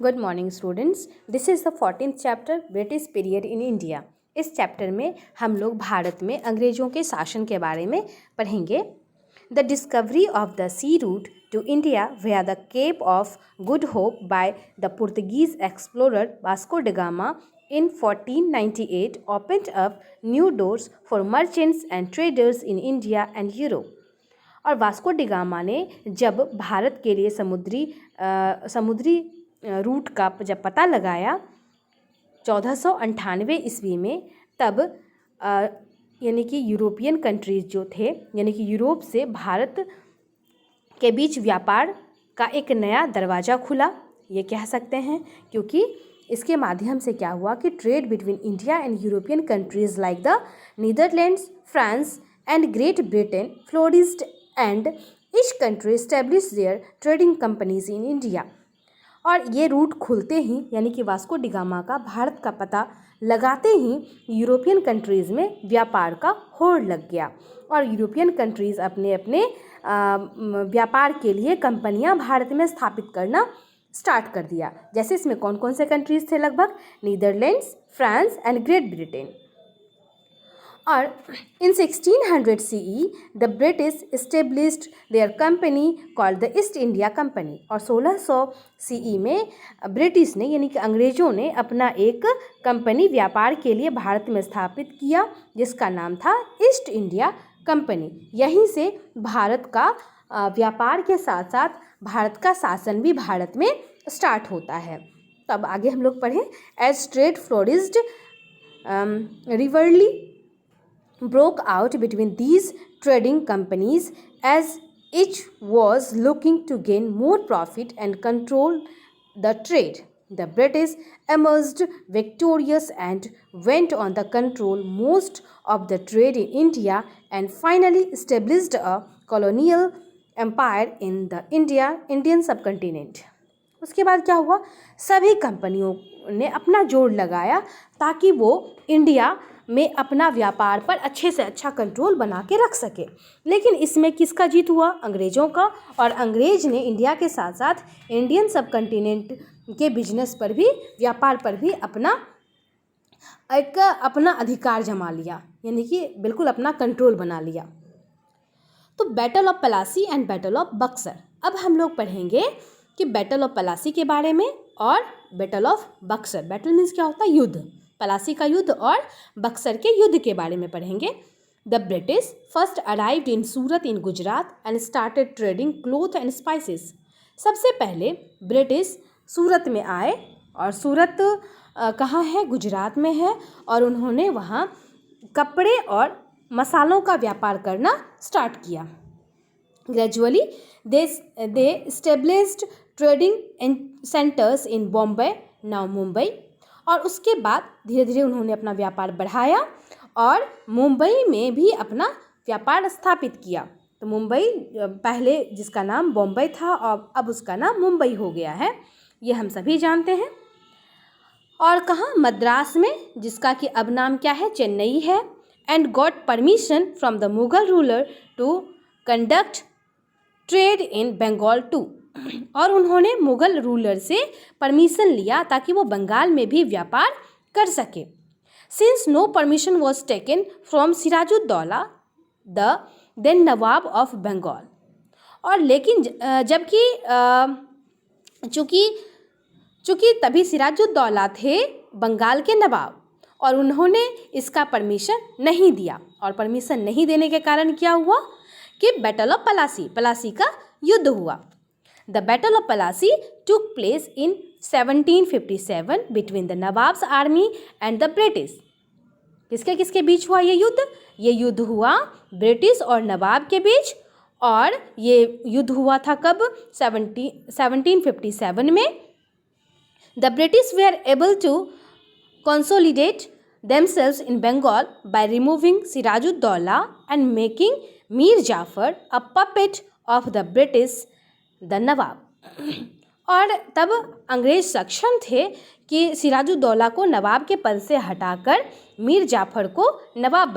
Good morning students, this is the 14th chapter British period in India. इस chapter में हम लोग भारत में अंग्रेज़ों के शासन के बारे में पढ़ेंगे। The discovery of the sea route to India via the Cape of Good Hope by the Portuguese explorer Vasco da Gama in 1498 opened up new doors for merchants and traders in India and Europe। और Vasco da gamma ने जब भारत के लिए समुद्री root का जब पता लगाया 1498 ईस्वी में, तब यानी कि यूरोपियन कंट्रीज़ जो थे, यानी कि यूरोप से भारत के बीच व्यापार का एक नया दरवाज़ा खुला, ये कह सकते हैं। क्योंकि इसके माध्यम से क्या हुआ कि trade between India and European countries like the Netherlands, France and Great Britain flourished and each country establish their trading companies in India. और ये रूट खुलते ही, यानी कि वास्को ड गामा का भारत का पता लगाते ही यूरोपियन कंट्रीज़ में व्यापार का होड़ लग गया और यूरोपियन कंट्रीज़ अपने अपने व्यापार के लिए कंपनियां भारत में स्थापित करना स्टार्ट कर दिया। जैसे इसमें कौन कौन से कंट्रीज़ थे? लगभग Netherlands, France and Great Britain. और इन 1600 CE the British established their company called the East India Company. और 1600 CE में ब्रिटिश ने, यानी कि अंग्रेज़ों ने, अपना एक कंपनी व्यापार के लिए भारत में स्थापित किया जिसका नाम था ईस्ट इंडिया कंपनी। यहीं से भारत का व्यापार के साथ साथ भारत का शासन भी भारत में स्टार्ट होता है। तब आगे हम लोग पढ़ें। As trade flourished rivalry broke out between these trading companies as each was looking to gain more profit and control the trade. The British emerged victorious and went on to control most of the trade in India and finally established a colonial empire in the Indian subcontinent. उसके बाद क्या हुआ? सभी कंपनियों ने अपना जोर लगाया ताकि वो इंडिया में अपना व्यापार पर अच्छे से अच्छा कंट्रोल बना के रख सके। लेकिन इसमें किसका जीत हुआ? अंग्रेज़ों का। और अंग्रेज़ ने इंडिया के साथ साथ इंडियन सब कंटिनेंट के बिजनेस पर भी, व्यापार पर भी अपना अधिकार जमा लिया, यानी कि बिल्कुल अपना कंट्रोल बना लिया। तो battle of Plassey and battle of Buxar. अब हम लोग पढ़ेंगे कि बैटल ऑफ पलासी के बारे में और battle of Buxar. Battle means क्या होता है? युद्ध। पलासी का युद्ध और बक्सर के युद्ध के बारे में पढ़ेंगे। The British first arrived in Surat in Gujarat and started trading cloth and spices. सबसे पहले ब्रिटिश सूरत में आए, और सूरत कहाँ है? गुजरात में है। और उन्होंने वहाँ कपड़े और मसालों का व्यापार करना स्टार्ट किया। Gradually they established trading centres in Bombay, now Mumbai. और उसके बाद धीरे धीरे उन्होंने अपना व्यापार बढ़ाया और मुंबई में भी अपना व्यापार स्थापित किया। तो मुंबई पहले जिसका नाम बॉम्बे था और अब उसका नाम मुंबई हो गया है, ये हम सभी जानते हैं। और कहाँ? मद्रास में, जिसका कि अब नाम क्या है? चेन्नई है। And got permission from the Mughal ruler to conduct trade in Bengal too. और उन्होंने मुगल रूलर से परमिशन लिया ताकि वो बंगाल में भी व्यापार कर सके। Since no permission was taken from Siraj-ud-Daulah the then nawab of Bengal. और लेकिन जबकि चूँकि तभी सिराजुद्दौला थे बंगाल के नवाब, और उन्होंने इसका परमिशन नहीं दिया। और परमिशन नहीं देने के कारण क्या हुआ कि बैटल ऑफ पलासी का युद्ध हुआ। The Battle of Plassey took place in 1757 between the Nawab's army and the British। किसके किसके बीच हुआ ये युद्ध? ये युद्ध हुआ ब्रिटिश और नवाब के बीच। और ये युद्ध हुआ था कब? 1757 में। The British were able to consolidate themselves in Bengal by removing Sirajuddaulah and making Mir Jafar a puppet of the British the nawab. और तब अंग्रेज सक्षम थे कि सिराजुद्दौला को नवाब के पद से हटाकर मीर जाफ़र को नवाब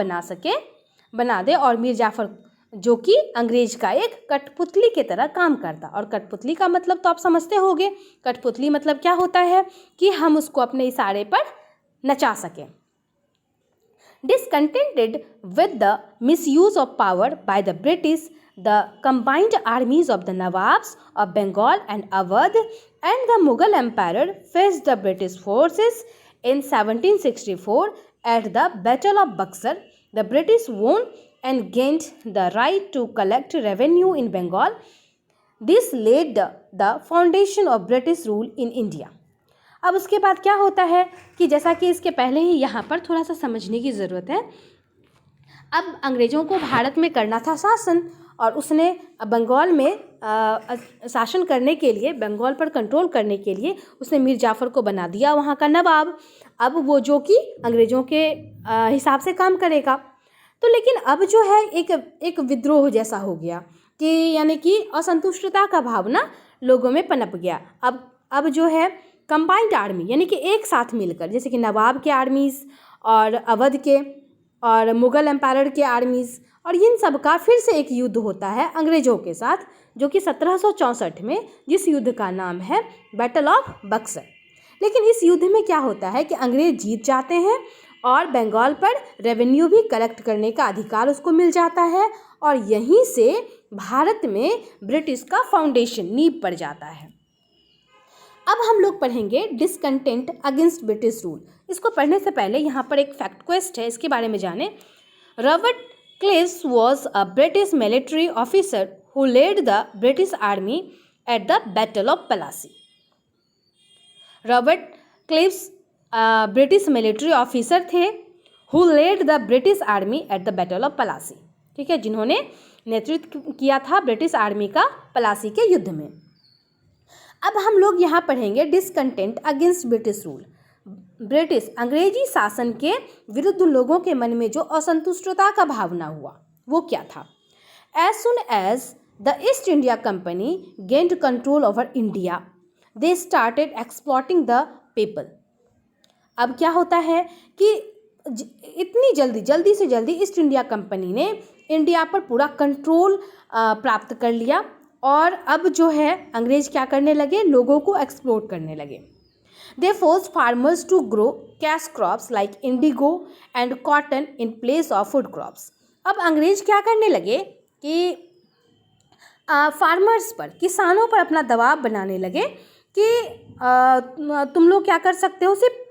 बना दे। और मीर जाफ़र जो कि अंग्रेज का एक कठपुतली की तरह काम करता। और कठपुतली का मतलब तो आप समझते होंगे, कठपुतली मतलब क्या होता है कि हम उसको अपने इशारे पर नचा सकें। Discontented with the misuse of power by the British, the combined armies of the Nawabs of Bengal and Awadh and the Mughal Emperor faced the British forces in 1764 at the Battle of Buxar. The British won and gained the right to collect revenue in Bengal. This laid the foundation of British rule in India. अब उसके बाद क्या होता है कि जैसा कि इसके पहले ही यहाँ पर थोड़ा सा समझने की ज़रूरत है। अब अंग्रेज़ों को भारत में करना था शासन, और उसने बंगाल में शासन करने के लिए, बंगाल पर कंट्रोल करने के लिए उसने मीर जाफ़र को बना दिया वहाँ का नवाब। अब वो जो कि अंग्रेज़ों के हिसाब से काम करेगा। तो लेकिन अब जो है एक विद्रोह जैसा हो गया कि यानी कि असंतुष्टता का भावना लोगों में पनप गया। अब जो है कंबाइंड आर्मी यानी कि एक साथ मिलकर, जैसे कि नवाब के आर्मीज़ और अवध के और मुग़ल एम्पायर के आर्मीज़, और इन सब का फिर से एक युद्ध होता है अंग्रेज़ों के साथ, जो कि 1764 में, जिस युद्ध का नाम है बैटल ऑफ बक्सर। लेकिन इस युद्ध में क्या होता है कि अंग्रेज़ जीत जाते हैं और बंगाल पर रेवेन्यू भी कलेक्ट करने का अधिकार उसको मिल जाता है, और यहीं से भारत में ब्रिटिश का फाउंडेशन, नींव पड़ जाता है। अब हम लोग पढ़ेंगे डिसकंटेंट अगेंस्ट ब्रिटिश रूल। इसको पढ़ने से पहले यहाँ पर एक फैक्ट क्वेस्ट है, इसके बारे में जानें। Robert Clives was a British military officer who led the British army at the battle of Plassey. Robert Clives British military officer थे who led the British army at the battle of Plassey, ठीक है, जिन्होंने नेतृत्व किया था ब्रिटिश आर्मी का प्लासी के युद्ध में। अब हम लोग यहाँ पढ़ेंगे discontent against British rule. British अंग्रेजी शासन के विरुद्ध लोगों के मन में जो असंतुष्टता का भावना हुआ वो क्या था। As soon as the East India Company gained control over India they started exploiting the people. अब क्या होता है कि इतनी जल्दी से जल्दी ईस्ट इंडिया कंपनी ने इंडिया पर पूरा कंट्रोल प्राप्त कर लिया, और अब जो है अंग्रेज क्या करने लगे, लोगों को एक्सप्लोर करने लगे। They force farmers to grow cash crops like indigo and cotton in place of food crops. अब अंग्रेज क्या करने लगे कि फार्मर्स पर, किसानों पर अपना दबाव बनाने लगे कि तुम लोग क्या कर सकते हो, सिर्फ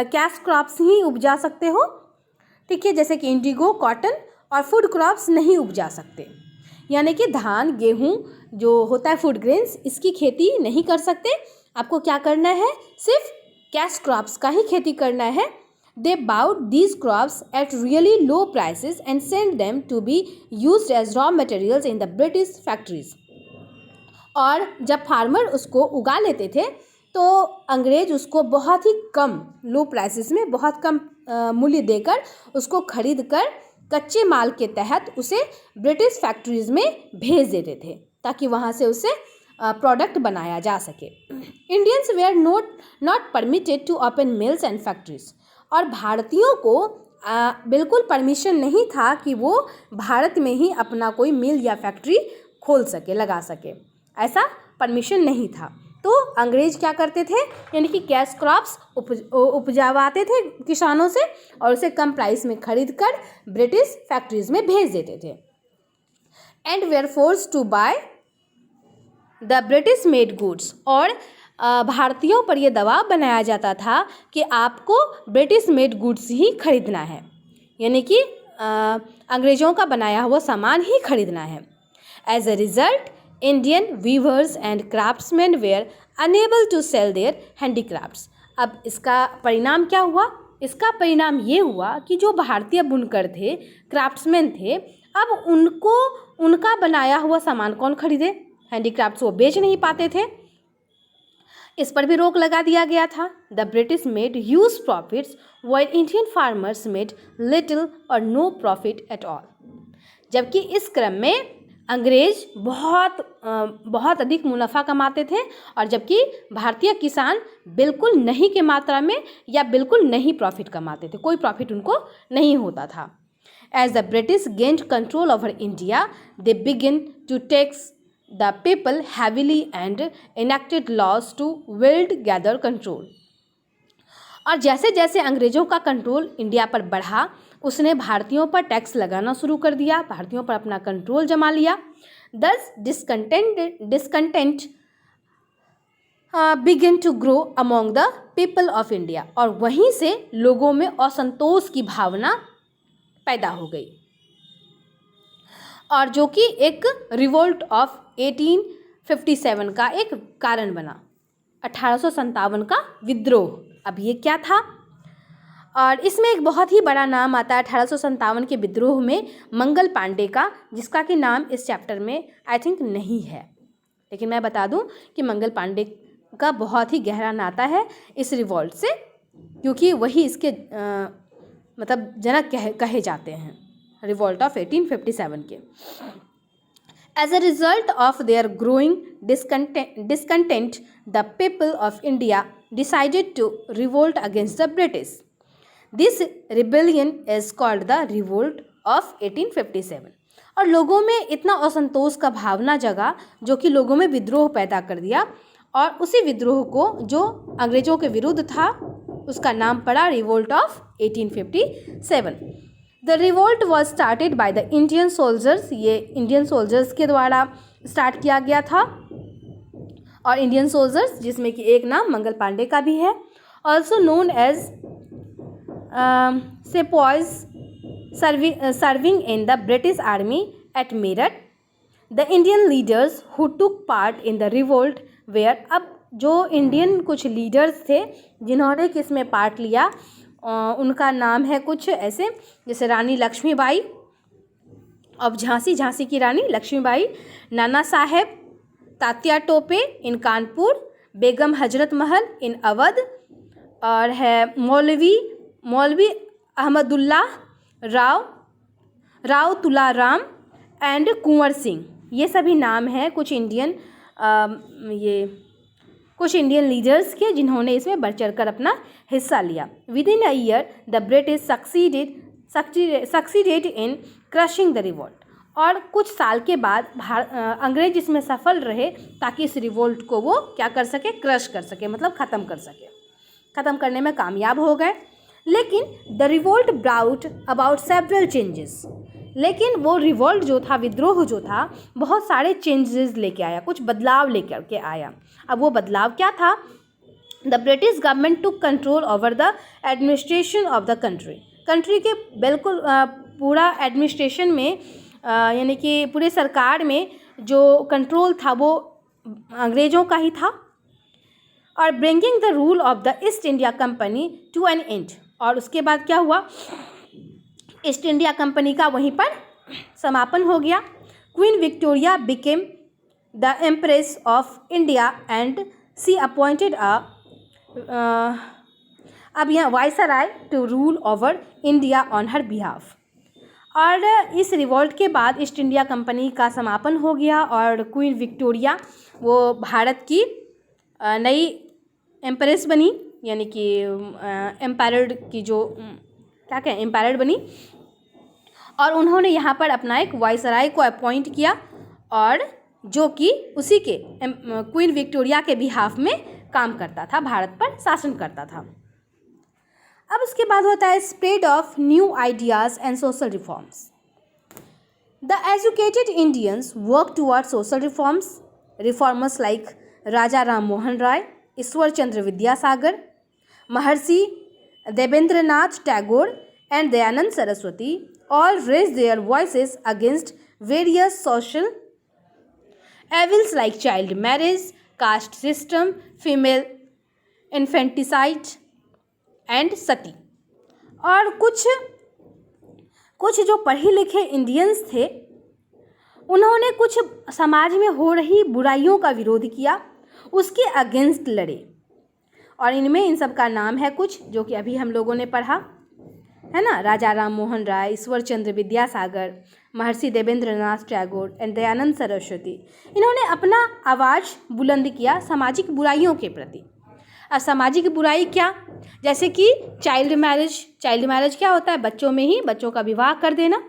कैश क्रॉप्स ही उपजा सकते हो, ठीक है, जैसे कि इंडिगो, कॉटन और फूड क्रॉप्स नहीं उपजा सकते, यानी कि धान, गेहूं जो होता है फूड ग्रेन्स, इसकी खेती नहीं कर सकते। आपको क्या करना है, सिर्फ कैश क्रॉप्स का ही खेती करना है। They bought these crops at really low prices and send them to be used as raw materials in the British factories. और जब फार्मर उसको उगा लेते थे तो अंग्रेज उसको बहुत ही कम, लो प्राइसेस में, बहुत कम मूल्य देकर उसको खरीद कर कच्चे माल के तहत उसे ब्रिटिश फैक्ट्रीज में भेज देते थे ताकि वहाँ से उसे प्रोडक्ट बनाया जा सके। Indians were not permitted to open mills and factories. और भारतीयों को बिल्कुल परमिशन नहीं था कि वो भारत में ही अपना कोई मिल या फैक्ट्री खोल सके, लगा सके, ऐसा परमिशन नहीं था। तो अंग्रेज क्या करते थे, यानी कि कैश क्रॉप्स उपजावाते थे किसानों से और उसे कम प्राइस में खरीद कर ब्रिटिश फैक्ट्रीज में भेज देते थे। And were forced to buy the British made goods. और भारतीयों पर यह दबाव बनाया जाता था कि आपको ब्रिटिश मेड गुड्स ही खरीदना है, यानी कि अंग्रेज़ों का बनाया हुआ सामान ही खरीदना है। As a result Indian weavers and craftsman were unable to sell their handicrafts. अब इसका परिणाम क्या हुआ, इसका परिणाम ये हुआ कि जो भारतीय बुनकर थे, क्राफ्ट्समैन थे, अब उनको उनका बनाया हुआ सामान कौन खरीदे, हैंडीक्राफ्ट्स वो बेच नहीं पाते थे, इस पर भी रोक लगा दिया गया था। The British made huge profits while Indian farmers made little और नो प्रॉफिट एट ऑल। जबकि इस क्रम में अंग्रेज बहुत अधिक मुनाफा कमाते थे और जबकि भारतीय किसान बिल्कुल नहीं के मात्रा में या बिल्कुल नहीं प्रॉफिट कमाते थे, कोई प्रॉफिट उनको नहीं होता था। As the British gained control over India, they began to tax the people heavily and enacted laws to wield gather control. और जैसे जैसे अंग्रेज़ों का कंट्रोल इंडिया पर बढ़ा, उसने भारतीयों पर टैक्स लगाना शुरू कर दिया, भारतीयों पर अपना कंट्रोल जमा लिया. Thus discontent began to grow among the people of India. और वहीं से लोगों में असंतोष की भावना पैदा हो गई, और जो कि एक रिवोल्ट ऑफ 1857 का एक कारण बना. 1857 का विद्रोह. अब ये क्या था? और इसमें एक बहुत ही बड़ा नाम आता है 1857 के विद्रोह में, मंगल पांडे का, जिसका कि नाम इस चैप्टर में आई थिंक नहीं है, लेकिन मैं बता दूं कि मंगल पांडे का बहुत ही गहरा नाता है इस रिवॉल्ट से, क्योंकि वही इसके मतलब जनक कहे जाते हैं, रिवॉल्ट ऑफ 1857 के. As a result of their growing discontent, the people of India decided to revolt against the British. This rebellion is called the Revolt of 1857. और लोगों में इतना असंतोष का भावना जगा जो कि लोगों में विद्रोह पैदा कर दिया, और उसी विद्रोह को जो अंग्रेज़ों के विरुद्ध था उसका नाम पड़ा revolt of 1857. The revolt was started by the Indian soldiers. ये इंडियन सोल्जर्स के द्वारा स्टार्ट किया गया था, और इंडियन सोल्जर्स जिसमें कि एक नाम मंगल पांडे का भी है, also known as sepoys, serving in the British army at Meerut. The Indian leaders who took part in the revolt were. अब जो इंडियन कुछ लीडर्स थे जिन्होंने किसमें पार्ट लिया, उनका नाम है कुछ ऐसे, जैसे रानी लक्ष्मीबाई अब झांसी की रानी लक्ष्मीबाई, नाना साहेब, तात्या टोपे इन कानपुर, बेगम हजरत महल इन अवध, और है मौलवी अहमदुल्ला राव तुलाराम एंड कुंवर सिंह. ये सभी नाम हैं कुछ इंडियन लीडर्स के जिन्होंने इसमें बढ़ चढ़ कर अपना हिस्सा लिया. With in a year the British succeeded in crushing the revolt. और कुछ साल के बाद अंग्रेज इसमें सफल रहे ताकि इस रिवोल्ट को वो क्या कर सके, क्रश कर सके, मतलब ख़त्म कर सके. ख़त्म करने में कामयाब हो गए. लेकिन the revolt brought about several changes. लेकिन वो रिवोल्ट जो था, विद्रोह जो था, बहुत सारे चेंजेस लेके आया, कुछ बदलाव लेकर के आया. अब वो बदलाव क्या था? The British government took control over the administration of the country के बिल्कुल पूरा एडमिनिस्ट्रेशन में, यानी कि पूरे सरकार में जो कंट्रोल था वो अंग्रेज़ों का ही था. और bringing the rule of the East India Company to an end. और उसके बाद क्या हुआ? ईस्ट इंडिया कंपनी का वहीं पर समापन हो गया. Queen Victoria became the empress of India and she appointed अब यहाँ viceroy to rule over India on her behalf. और इस रिवॉल्ट के बाद ईस्ट इंडिया कंपनी का समापन हो गया, और क्वीन विक्टोरिया वो भारत की नई एम्प्रेस बनी, यानी कि एम्पायर्ड की जो क्या कहें एम्पायर्ड बनी. और उन्होंने यहाँ पर अपना एक वाइसराय को अपॉइंट किया, और जो कि उसी के क्वीन विक्टोरिया के बिहाफ में काम करता था, भारत पर शासन करता था. अब उसके बाद होता है spread of new ideas and social reforms. The educated Indians work toward social reformers like Raja Ram Mohan Roy, Ishwar Chandra Vidyasagar, Maharshi Debendranath Tagore and Dayanand Saraswati all raised their voices against various social evils like child marriage, caste system, female infanticide and sati. और कुछ जो पढ़े लिखे Indians थे उन्होंने कुछ समाज में हो रही बुराइयों का विरोध किया, उसके अगेंस्ट लड़े. और इनमें इन सब का नाम है कुछ जो कि अभी हम लोगों ने पढ़ा है ना, राजा राम मोहन राय, ईश्वर चंद्र विद्यासागर, महर्षि देवेंद्रनाथ टैगोर एंड दयानंद सरस्वती. इन्होंने अपना आवाज़ बुलंद किया सामाजिक बुराइयों के प्रति. असामाजिक बुराई क्या, जैसे कि चाइल्ड मैरिज क्या होता है, बच्चों में ही बच्चों का विवाह कर देना।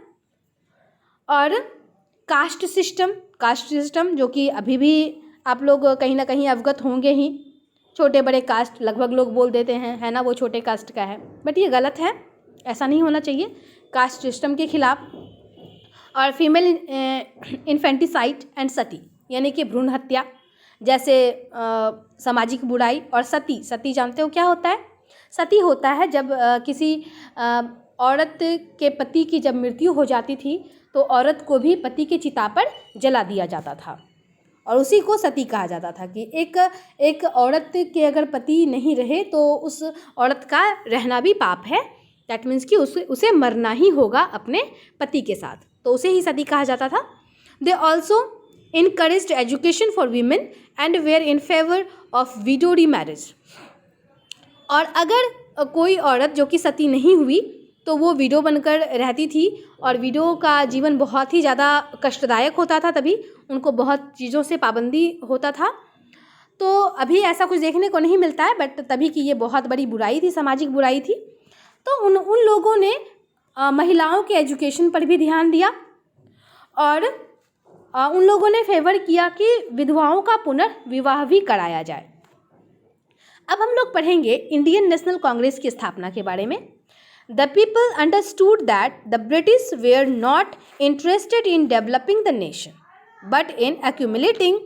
और कास्ट सिस्टम जो कि अभी भी आप लोग कहीं ना कहीं अवगत होंगे ही, छोटे बड़े कास्ट लगभग लोग बोल देते हैं, है ना, वो छोटे कास्ट का है, बट ये गलत है, ऐसा नहीं होना चाहिए, कास्ट सिस्टम के खिलाफ। और फीमेल इन्फेंटिसाइड एंड सती यानी कि भ्रूण हत्या, जैसे सामाजिक बुराई। और सती जानते हो क्या होता है? सती होता है जब किसी औरत के पति की जब मृत्यु हो जाती थी तो औरत को भी पति के चिता पर जला दिया जाता था, और उसी को सती कहा जाता था कि एक औरत के अगर पति नहीं रहे तो उस औरत का रहना भी पाप है। दैट मीन्स कि उसे मरना ही होगा अपने पति के साथ, तो उसे ही सती कहा जाता था। They also encouraged education for women and were in favor of widow remarriage। और अगर कोई औरत जो कि सती नहीं हुई तो वो विडो बनकर रहती थी, और विडो का जीवन बहुत ही ज़्यादा कष्टदायक होता था, तभी उनको बहुत चीज़ों से पाबंदी होता था। तो अभी ऐसा कुछ देखने को नहीं मिलता है, बट तभी की ये बहुत बड़ी बुराई थी, सामाजिक बुराई थी। तो उन लोगों ने महिलाओं के एजुकेशन पर भी ध्यान दिया, और उन लोगों ने फेवर किया कि विधवाओं का पुनर्विवाह भी कराया जाए। अब हम लोग पढ़ेंगे इंडियन नेशनल कांग्रेस की स्थापना के बारे में। The people understood that the British were not interested in developing the nation but in accumulating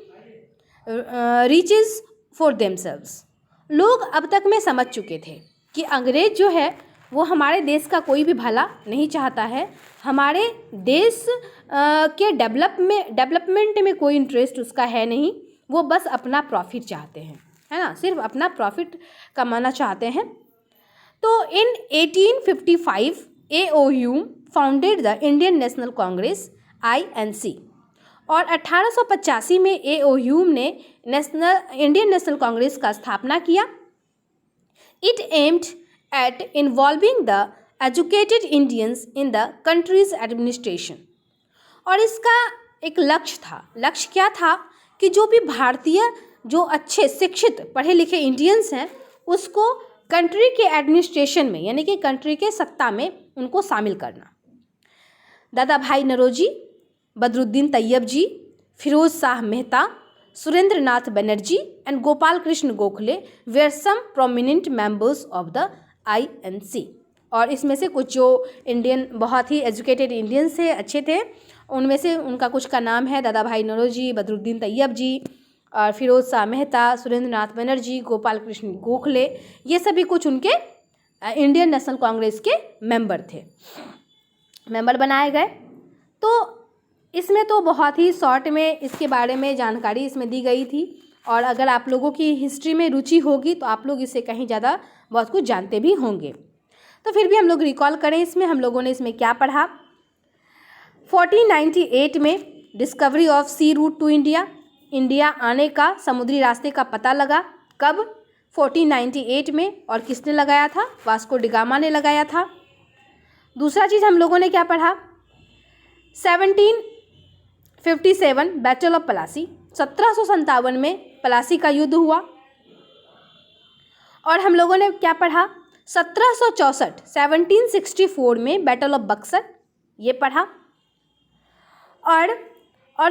riches for themselves. लोग अब तक में समझ चुके थे कि अंग्रेज जो है वो हमारे देश का कोई भी भला नहीं चाहता है, हमारे देश के डेवलपमेंट में कोई इंटरेस्ट उसका है नहीं, वो बस अपना प्रॉफिट चाहते हैं, है ना, सिर्फ अपना प्रॉफिट कमाना चाहते हैं। तो इन 1855 AOU founded the Indian national Congress INC, और 1885 में AOU ने इंडियन नेशनल कांग्रेस का स्थापना किया। It aimed at involving the educated Indians in the country's administration। और इसका एक लक्ष्य क्या था कि जो भी भारतीय जो अच्छे शिक्षित पढ़े लिखे इंडियंस हैं उसको कंट्री के एडमिनिस्ट्रेशन में यानी कि कंट्री के सत्ता में उनको शामिल करना। Dadabhai Naoroji, Badruddin Tyabji, Pherozeshah Mehta, Surendranath Banerjee and Gopal Krishna Gokhale were some prominent members of the INC। और इसमें से कुछ जो इंडियन बहुत ही एजुकेटेड इंडियंस थे, अच्छे थे, उनमें से उनका कुछ का नाम है दादा भाई नौरोजी, बदरुद्दीन तैयब जी, और फिरोज शाह मेहता, सुरेंद्र नाथ बनर्जी, गोपाल कृष्ण गोखले, ये सभी कुछ उनके इंडियन नेशनल कांग्रेस के मेंबर बनाए गए। तो इसमें तो बहुत ही शॉर्ट में इसके बारे में जानकारी इसमें दी गई थी, और अगर आप लोगों की हिस्ट्री में रुचि होगी तो आप लोग इससे कहीं ज़्यादा बहुत कुछ जानते भी होंगे। तो फिर भी हम लोग रिकॉल करें, इसमें हम लोगों ने इसमें क्या पढ़ा। 1498 में discovery of sea route to India आने का, समुद्री रास्ते का पता लगा। कब? 1498 में। और किसने लगाया था? वास्को डी गामा ने लगाया था। दूसरा चीज़ हम लोगों ने क्या पढ़ा, 1757 बैटल ऑफ प्लासी, 1757 में प्लासी का युद्ध हुआ। और हम लोगों ने क्या पढ़ा, 1764 में बैटल ऑफ बक्सर, ये पढ़ा। और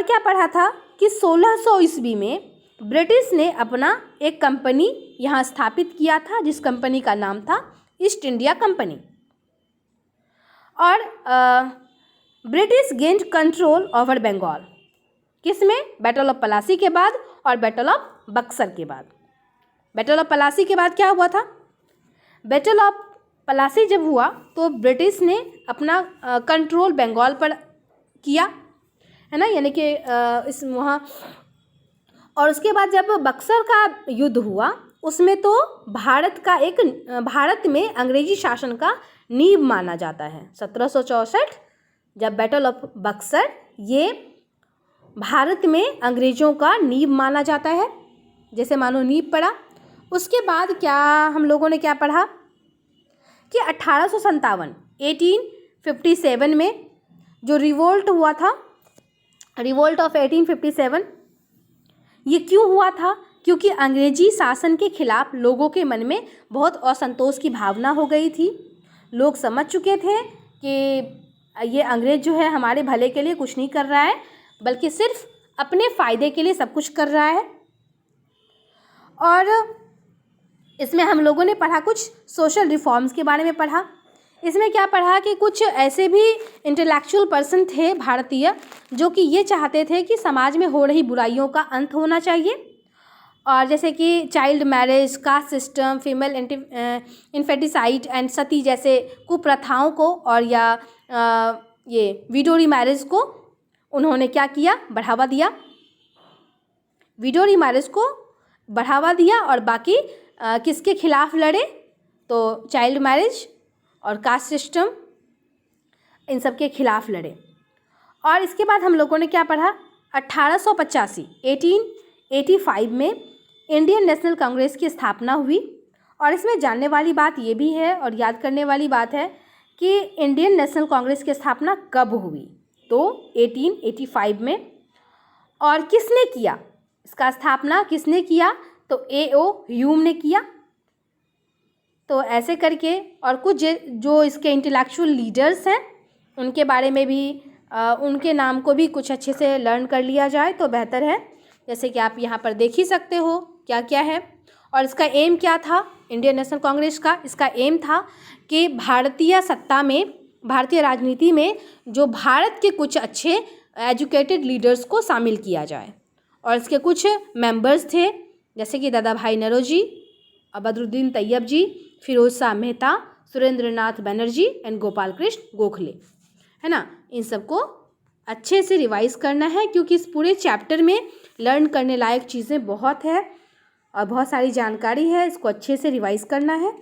क्या पढ़ा था कि 1600 ईस्वी में ब्रिटिश ने अपना एक कंपनी यहाँ स्थापित किया था, जिस कंपनी का नाम था ईस्ट इंडिया कंपनी। और British gained control over Bengal, किसमें? बैटल ऑफ प्लासी के बाद और बैटल ऑफ बक्सर के बाद। बैटल ऑफ प्लासी के बाद क्या हुआ था? बैटल ऑफ प्लासी जब हुआ तो ब्रिटिश ने अपना कंट्रोल बंगाल पर किया, है ना, यानी कि इस वहाँ। और उसके बाद जब बक्सर का युद्ध हुआ उसमें तो भारत में अंग्रेजी शासन का नींव माना जाता है। 1764 जब बैटल ऑफ बक्सर, ये भारत में अंग्रेज़ों का नींव माना जाता है, जैसे मानो नींव पड़ा। उसके बाद क्या हम लोगों ने क्या पढ़ा कि 1857 में जो रिवोल्ट हुआ था, रिवोल्ट ऑफ 1857, ये क्यों हुआ था क्योंकि अंग्रेजी शासन के खिलाफ लोगों के मन में बहुत असंतोष की भावना हो गई थी। लोग समझ चुके थे कि ये अंग्रेज जो है हमारे भले के लिए कुछ नहीं कर रहा है, बल्कि सिर्फ अपने फ़ायदे के लिए सब कुछ कर रहा है। और इसमें हम लोगों ने पढ़ा कुछ सोशल रिफॉर्म्स के बारे में पढ़ा। इसमें क्या पढ़ा कि कुछ ऐसे भी इंटेलेक्चुअल पर्सन थे भारतीय जो कि ये चाहते थे कि समाज में हो रही बुराइयों का अंत होना चाहिए, और जैसे कि child marriage, caste system, female infanticide and sati जैसे कुप्रथाओं को और या ये विडो रीमैरिज को उन्होंने क्या किया, बढ़ावा दिया। विडो रीमैरिज को बढ़ावा दिया और बाकी किसके खिलाफ लड़े, तो चाइल्ड मैरिज और कास्ट सिस्टम, इन सब के खिलाफ लड़े। और इसके बाद हम लोगों ने क्या पढ़ा, 1885 में इंडियन नेशनल कांग्रेस की स्थापना हुई। और इसमें जानने वाली बात ये भी है और याद करने वाली बात है कि इंडियन नेशनल कांग्रेस की स्थापना कब हुई, तो 1885 में। और किसने किया इसका स्थापना, किसने किया, तो A.O. ह्यूम ने किया। तो ऐसे करके और कुछ जो इसके इंटेलेक्चुअल लीडर्स हैं उनके बारे में भी उनके नाम को भी कुछ अच्छे से लर्न कर लिया जाए तो बेहतर है। जैसे कि आप यहाँ पर देख ही सकते हो क्या क्या है। और इसका एम क्या था इंडियन नेशनल कांग्रेस का, इसका एम था कि भारतीय सत्ता में, भारतीय राजनीति में जो भारत के कुछ अच्छे एजुकेटेड लीडर्स को शामिल किया जाए। और इसके कुछ मेंबर्स थे जैसे कि दादा भाई Naoroji, Badruddin Tyabji, Pherozeshah Mehta, Surendranath Banerjee and Gopal Krishna Gokhale, है ना। इन सबको अच्छे से रिवाइज़ करना है क्योंकि इस पूरे चैप्टर में लर्न करने लायक चीज़ें बहुत है और बहुत सारी जानकारी है। इसको अच्छे से रिवाइज़ करना है,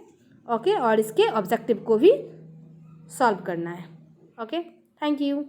ओके, और इसके ऑब्जेक्टिव को भी सॉल्व करना है। Okay, thank you.